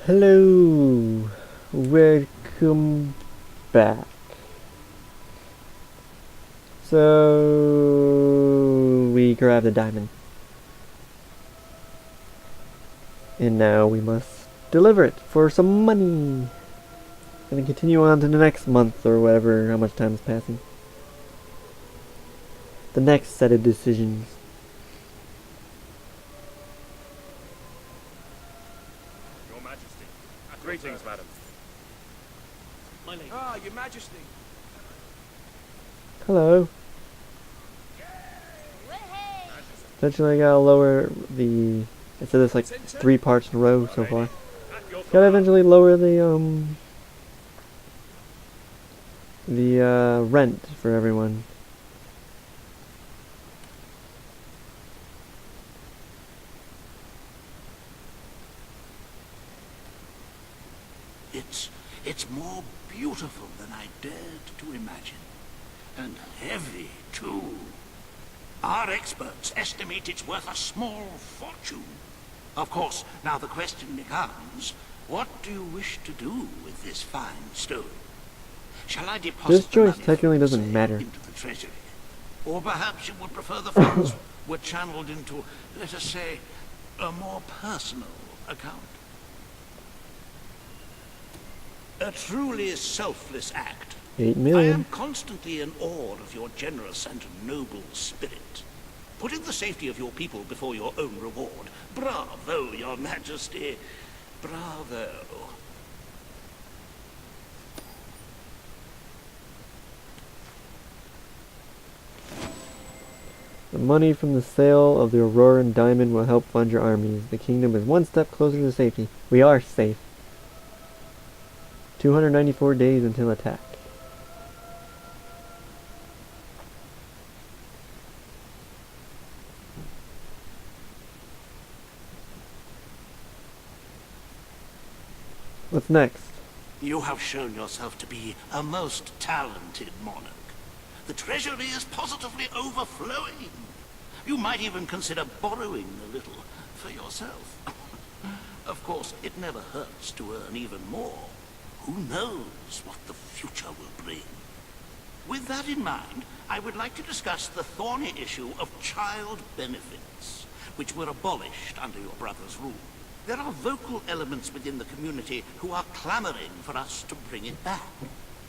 Hello, welcome back. So we grabbed a diamond, and now we must deliver it for some money, and continue on to the next month or whatever. How much time is passing? The next set of decisions. Greetings, madam. My lady. Ah, your majesty. Hello. Eventually I gotta lower the... I said this like 3 parts in a row so far. Gotta eventually lower the rent for everyone. It's more beautiful than I dared to imagine. And heavy, too. Our experts estimate it's worth a small fortune. Of course, now the question becomes, what do you wish to do with this fine stone? Shall I deposit this choice the money technically doesn't say, matter. into the treasury? Or perhaps you would prefer the funds were channeled into, let us say, a more personal account? A truly selfless act. 8 I million. am constantly in awe of your generous and noble spirit. Putting the safety of your people before your own reward. Bravo, your majesty. Bravo. The money from the sale of the Auroran diamond will help fund your armies. The kingdom is one step closer to safety. We are safe. 294 days until attack. What's next? You have shown yourself to be a most talented monarch. The treasury is positively overflowing. You might even consider borrowing a little for yourself. Of course, it never hurts to earn even more. Who knows what the future will bring? With that in mind, I would like to discuss the thorny issue of child benefits, which were abolished under your brother's rule. There are vocal elements within the community who are clamoring for us to bring it back.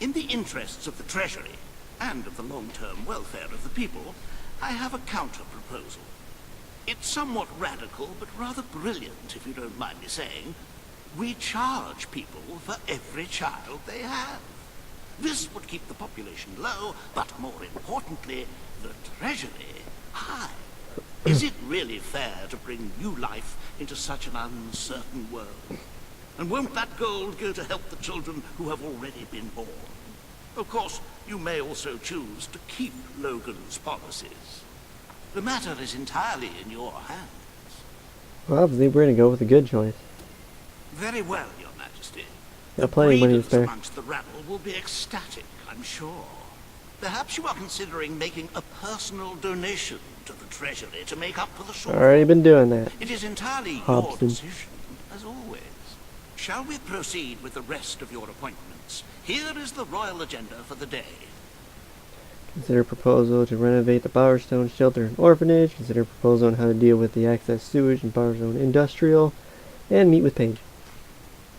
In the interests of the Treasury, and of the long-term welfare of the people, I have a counter-proposal. It's somewhat radical, but rather brilliant, if you don't mind me saying. We charge people for every child they have. This would keep the population low, but more importantly, the treasury high. Is it really fair to bring new life into such an uncertain world? And won't that gold go to help the children who have already been born? Of course, you may also choose to keep Logan's policies. The matter is entirely in your hands. Well, obviously we're gonna go with a good choice. Very well, your majesty. Got plenty of money to breeders spare. amongst the rabble will be ecstatic, I'm sure. Perhaps you are considering making a personal donation to the treasury to make up for the shortfall. Already been doing that. It is entirely Hobson. your decision, as always. Shall we proceed with the rest of your appointments? Here is the royal agenda for the day. Consider proposal to renovate the Bowerstone shelter and orphanage. Consider proposal on how to deal with the excess sewage in Bowerstone industrial. And meet with Paige.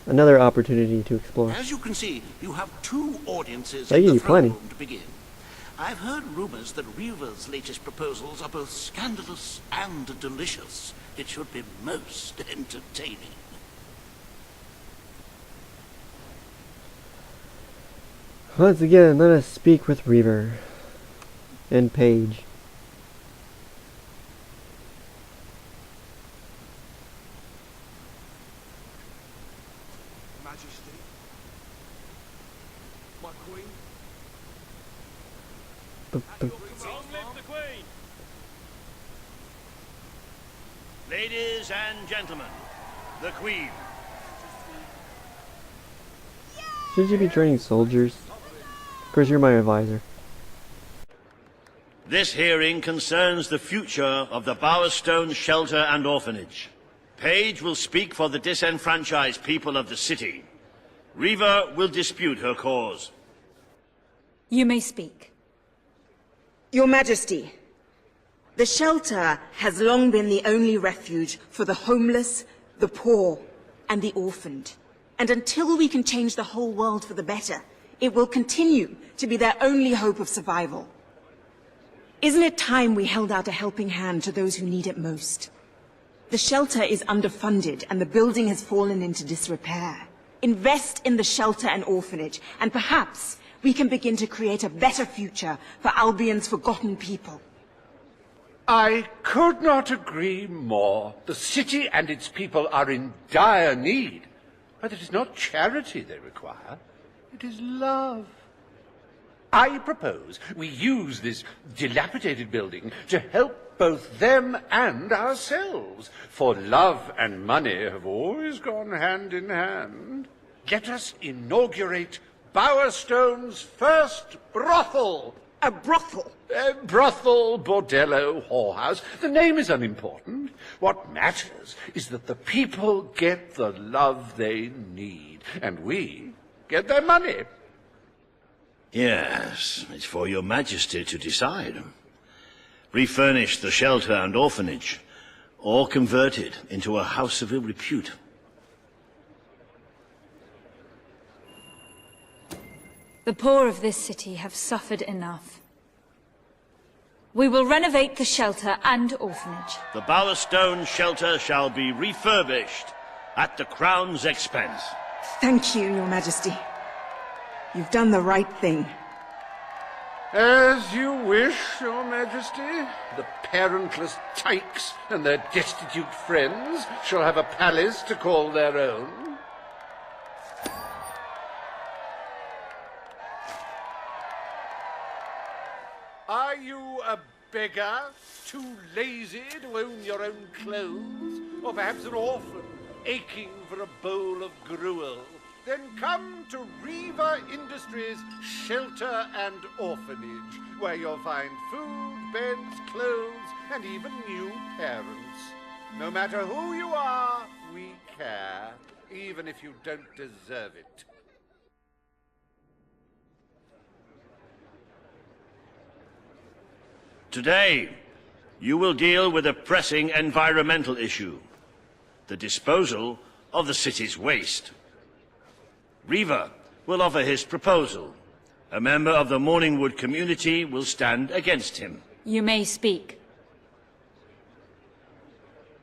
Another opportunity to explore. As you can see, you have 2 audiences They in give the you throne plenty. room to begin. I've heard rumors that Reaver's latest proposals are both scandalous and delicious. It should be most entertaining. Once again, let us speak with Reaver. And Paige. Majesty. My queen. B- b- Long live the queen. Ladies and gentlemen, the Queen. Should you be training soldiers? Of course, you're my advisor. This hearing concerns the future of the Bowerstone Shelter and Orphanage. Page will speak for the disenfranchised people of the city. Reva will dispute her cause. You may speak. Your Majesty, the shelter has long been the only refuge for the homeless, the poor, and the orphaned. And until we can change the whole world for the better, it will continue to be their only hope of survival. Isn't it time we held out a helping hand to those who need it most? The shelter is underfunded and the building has fallen into disrepair. Invest in the shelter and orphanage, and perhaps we can begin to create a better future for Albion's forgotten people. I could not agree more. The city and its people are in dire need. But it is not charity they require. It is love. I propose we use this dilapidated building to help both them and ourselves, for love and money have always gone hand in hand. Let us inaugurate Bowerstone's first brothel. A brothel? Brothel, bordello, whorehouse. The name is unimportant. What matters is that the people get the love they need, and we get their money. Yes, it's for your majesty to decide. Refurnish the shelter and orphanage, or convert it into a house of ill repute. The poor of this city have suffered enough. We will renovate the shelter and orphanage. The Bowerstone shelter shall be refurbished at the Crown's expense. Thank you, Your Majesty. You've done the right thing. As you wish, Your Majesty. The parentless tykes and their destitute friends shall have a palace to call their own. Are you a beggar, too lazy to own your own clothes? Or perhaps an orphan, aching for a bowl of gruel? Then come to Reva Industries Shelter and Orphanage, where you'll find food, beds, clothes, and even new parents. No matter who you are, we care, even if you don't deserve it. Today, you will deal with a pressing environmental issue, the disposal of the city's waste. Reva will offer his proposal. A member of the Morningwood community will stand against him. You may speak.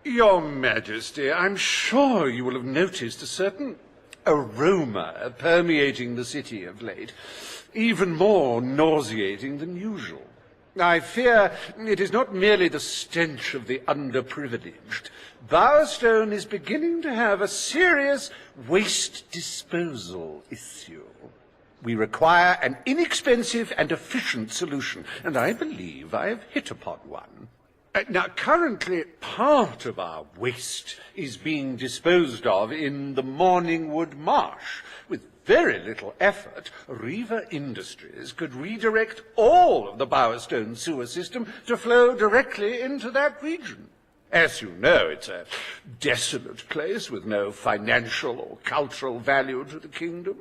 Your Majesty, I'm sure you will have noticed a certain aroma permeating the city of late, even more nauseating than usual. I fear it is not merely the stench of the underprivileged. Bowerstone is beginning to have a serious waste disposal issue. We require an inexpensive and efficient solution, and I believe I have hit upon one. Now, currently, part of our waste is being disposed of in the Morningwood Marsh. With very little effort, Reva Industries could redirect all of the Bowerstone sewer system to flow directly into that region. As you know, it's a desolate place with no financial or cultural value to the kingdom.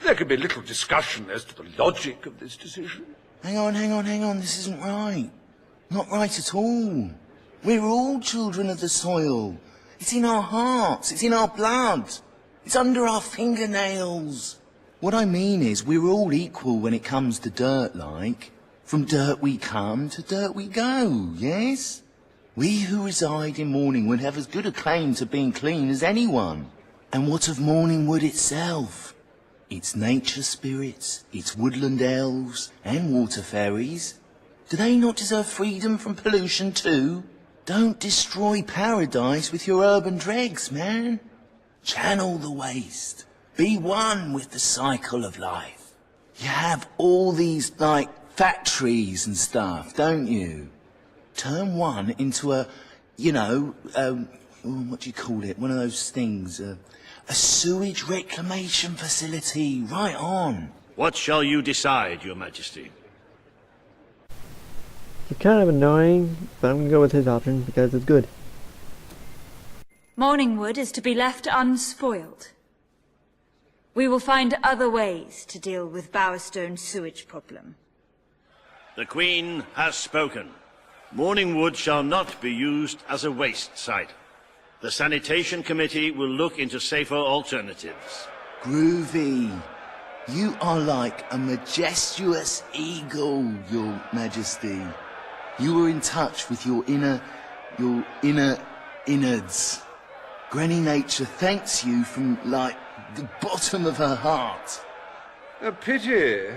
There can be little discussion as to the logic of this decision. Hang on, this isn't right. Not right at all. We're all children of the soil. It's in our hearts, it's in our blood. It's under our fingernails. What I mean is, we're all equal when it comes to dirt, like. From dirt we come, to dirt we go, yes? We who reside in Morningwood have as good a claim to being clean as anyone. And what of Morningwood itself? Its nature spirits, its woodland elves, and water fairies. Do they not deserve freedom from pollution too? Don't destroy paradise with your urban dregs, man. Channel the waste. Be one with the cycle of life. You have all these, like, factories and stuff, don't you? Turn one into a, what do you call it? One of those things, a sewage reclamation facility. Right on. What shall you decide, Your Majesty? It's kind of annoying, but I'm going to go with his option because it's good. Morningwood is to be left unspoiled. We will find other ways to deal with Bowerstone's sewage problem. The Queen has spoken. Morningwood shall not be used as a waste site. The Sanitation Committee will look into safer alternatives. Groovy. You are like a majestuous eagle, Your Majesty. You were in touch with your inner innards. Granny Nature thanks you from, like, the bottom of her heart. A pity.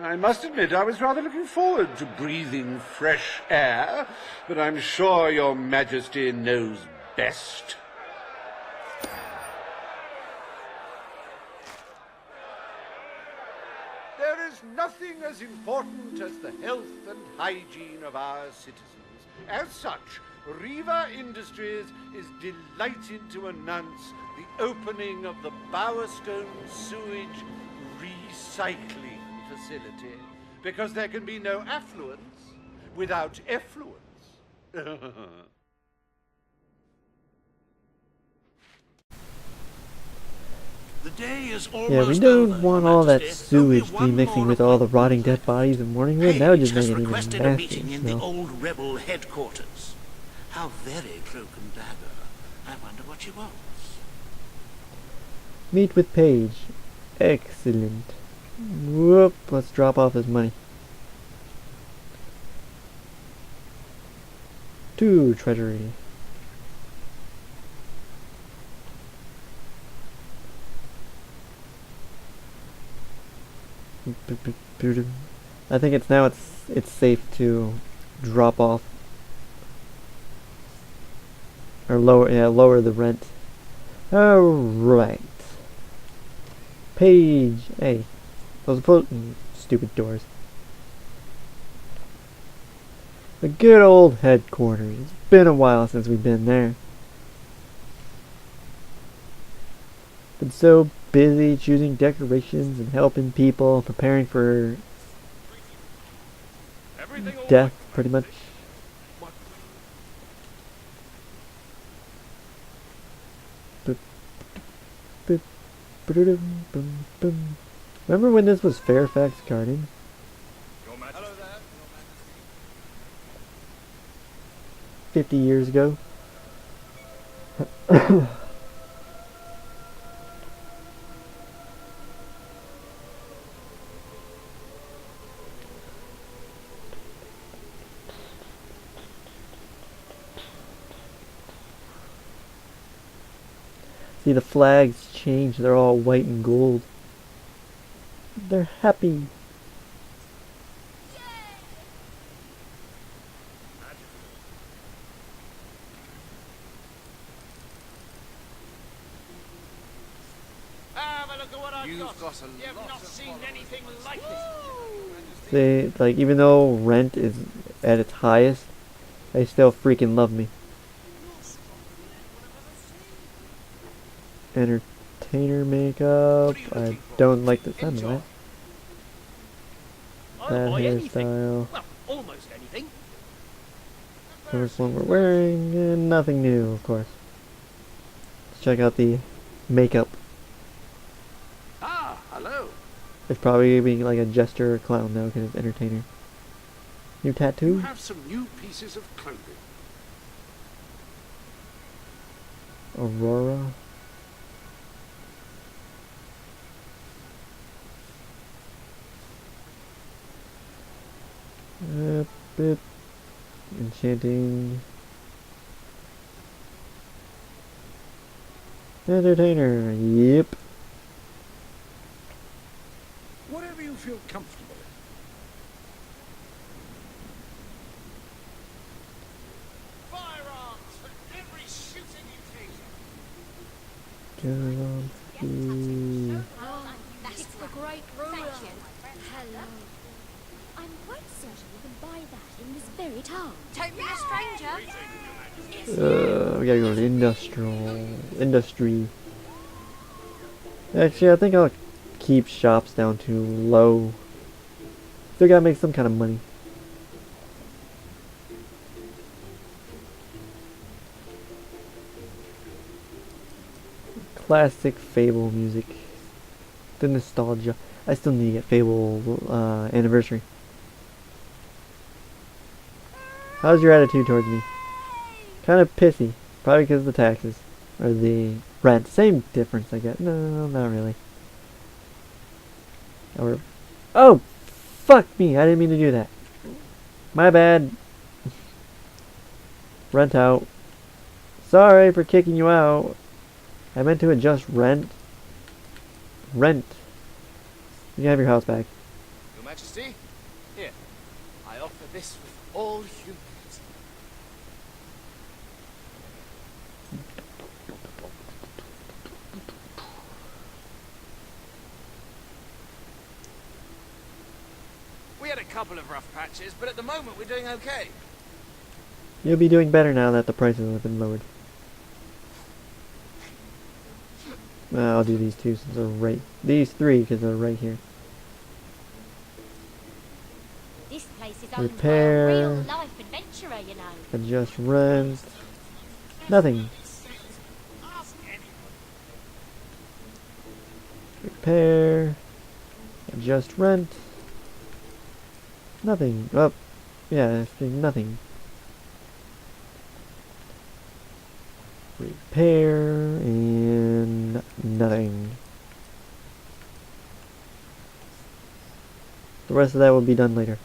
I must admit I was rather looking forward to breathing fresh air, but I'm sure Your Majesty knows best. There is nothing as important as the health and hygiene of our citizens. As such, Riva Industries is delighted to announce the opening of the Bowerstone sewage recycling facility, because there can be no affluence without effluence. The day is almost Yeah, we over, don't want Your all that Majesty. sewage Only be one mixing more with all the appointment. rotting dead bodies of Morningwood. That would just make Page it has even requested a nasty. meeting in the So. old rebel headquarters. How very cloak and dagger. I wonder what she wants. Meet with Paige. Excellent. Whoop, let's drop off his money. To Treasury. I think it's safe to drop off or lower the rent. Alright. Page. Hey. Those stupid doors. The good old headquarters. It's been a while since we've been there. Been so busy choosing decorations and helping people, preparing for Everything all death, right, pretty much. What? Remember when this was Fairfax Garden? Your Majesty. Hello there. 50 years ago? See, the flags change. They're all white and gold. They're happy. Have a look at what I've got. You've not seen anything like it. They, like, even though rent is at its highest, they still freaking love me. Entertainer makeup. I don't like the sound of that. I'll That buy anything. hairstyle. Well, almost anything. First one we're wearing, and nothing new, of course. Let's check out the makeup. Ah, hello. It's probably being like a jester or clown now because it's entertainer. New You tattoo? have some new pieces of clothing. Aurora. Bit enchanting. Entertainer. Yep. Whatever you feel comfortable in. Firearms for every shooting occasion. Guarantee. Oh, that's the great ruler. Hello. I'm quite certain you can buy that in this very town. Don't be a stranger. We gotta go to industry. Actually, I think I'll keep shops down to low. Still gotta make some kind of money. classic Fable music. The nostalgia. I still need to get Fable anniversary. How's your attitude towards me? Kind of pissy. Probably because of the taxes. Or the rent. Same difference, I guess. No, not really. Or... Oh! Fuck me! I didn't mean to do that. My bad. Rent out. Sorry for kicking you out. I meant to adjust rent. Rent. You can have your house back. Your Majesty, here, I offer this with all humility. We had a couple of rough patches, but at the moment we're doing okay. You'll be doing better now that the prices have been lowered. I'll do these two since they're right. These three because they're right here. This place is owned by a Repair. real life adventurer, you know. Adjust rent. Nothing. Repair. Adjust rent. Nothing. Oh, yeah, nothing. Repair and nothing. The rest of that will be done later.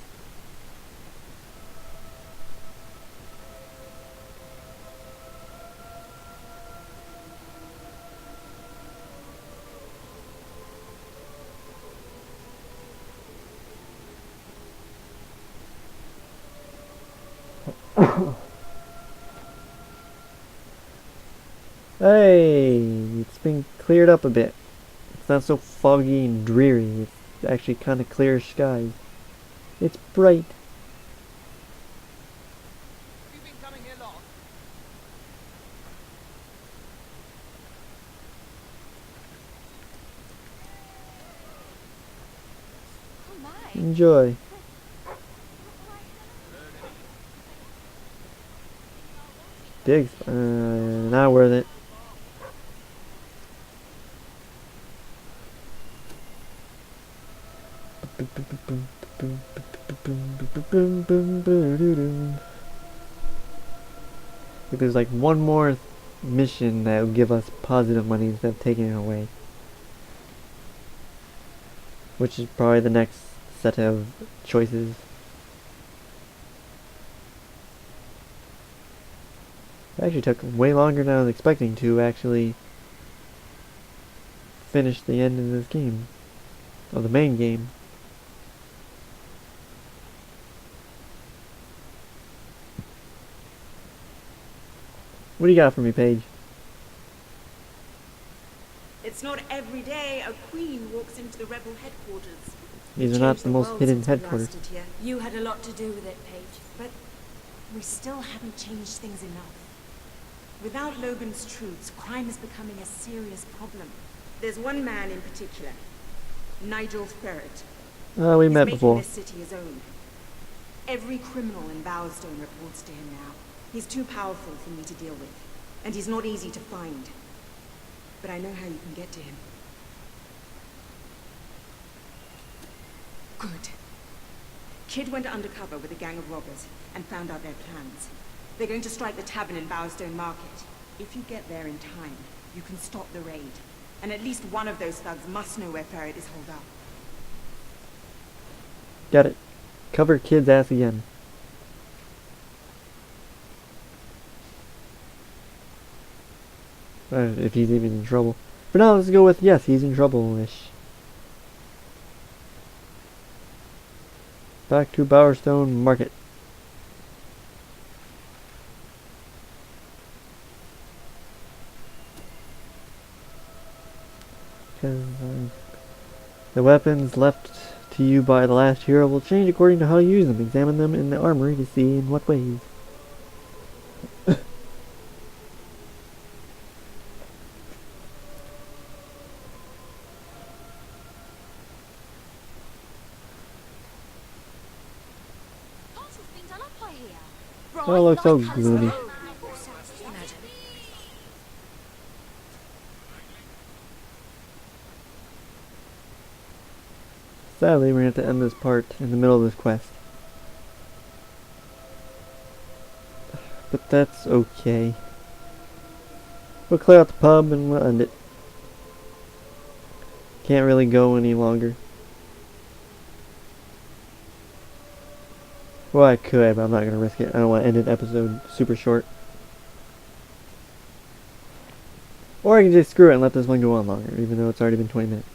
Hey, it's been cleared up a bit. It's not so foggy and dreary. It's actually kind of clear skies. It's bright. Have you been coming here long? Oh my. Enjoy. Digs. Not worth it. If there's like one more mission that will give us positive money instead of taking it away, which is probably the next set of choices. It actually took way longer than I was expecting to actually finish the end of this game, of the main game. What do you got for me, Paige? It's not every day a queen walks into the rebel headquarters. These are not the most hidden headquarters. You had a lot to do with it, Paige, but we still haven't changed things enough. Without Logan's troops, crime is becoming a serious problem. There's one man in particular, Nigel Ferret. We met He's before. making this city his own. Every criminal in Bowerstone reports to him now. He's too powerful for me to deal with, and he's not easy to find. But I know how you can get to him. Good. Kid went undercover with a gang of robbers and found out their plans. They're going to strike the tavern in Bowerstone Market. If you get there in time, you can stop the raid. And at least one of those thugs must know where Ferret is holed up. Got it. Cover Kid's ass again. If he's even in trouble. For now, let's go with yes, he's in trouble-ish. Back to Bowerstone Market. Because the weapons left to you by the last hero will change according to how you use them. Examine them in the armory to see in what ways. Oh, it looks so gloomy. Sadly, we're going to have to end this part in the middle of this quest. But that's okay. We'll clear out the pub and we'll end it. Can't really go any longer. Well, I could, but I'm not going to risk it. I don't want to end an episode super short. Or I can just screw it and let this one go on longer, even though it's already been 20 minutes.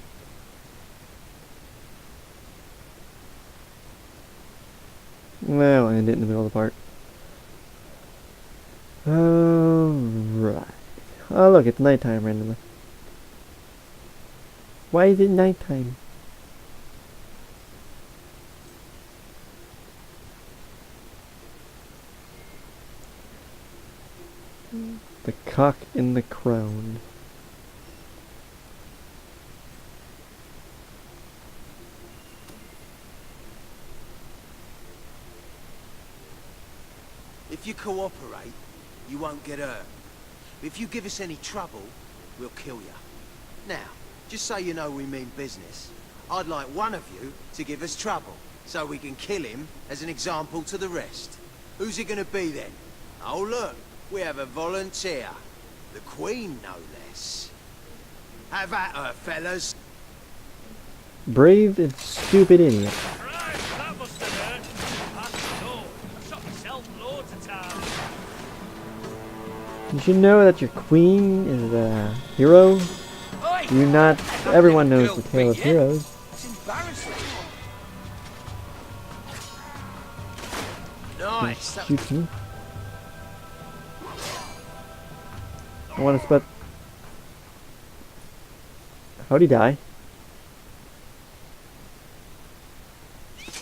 Well, I'll end it in the middle of the part. Alright. Oh look, it's nighttime randomly. Why is it nighttime? The cock in the crown. If you cooperate, you won't get hurt. If you give us any trouble, we'll kill you. Now, just so you know we mean business, I'd like one of you to give us trouble, so we can kill him as an example to the rest. Who's it gonna be then? Oh look, we have a volunteer. The Queen, no less. Have at her, fellas. Brave and stupid idiot. Right, that must have hurt. Past the door. I've shot myself loads of times. You should know that your queen is a hero. You not everyone knows the tale of heroes. It's embarrassing. Nice. Shoot me. I want to spot. How'd he die?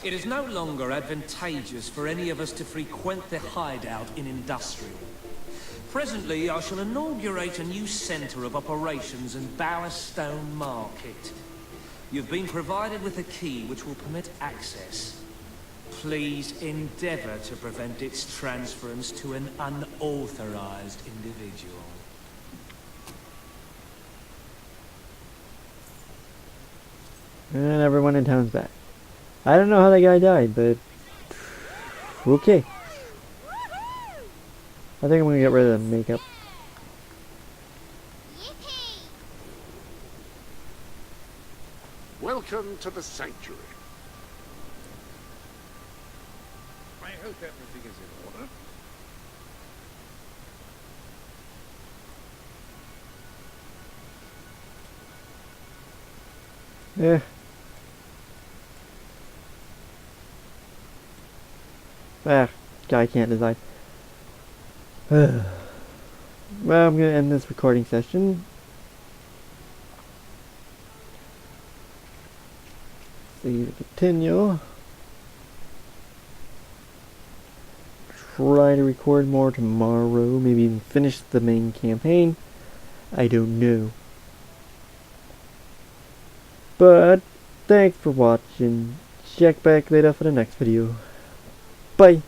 It is no longer advantageous for any of us to frequent the hideout in Industrial. Presently, I shall inaugurate a new centre of operations in Bowerstone Market. You've been provided with a key which will permit access. Please endeavour to prevent its transference to an unauthorized individual. And everyone in town's back. I don't know how that guy died, but okay. I think I'm gonna get rid of the makeup. Welcome to the sanctuary. I hope everything is in order. Yeah. Ah, guy can't decide. Well, I'm gonna end this recording session. See to continue. Try to record more tomorrow. Maybe even finish the main campaign. I don't know. But thanks for watching. Check back later for the next video. Bye.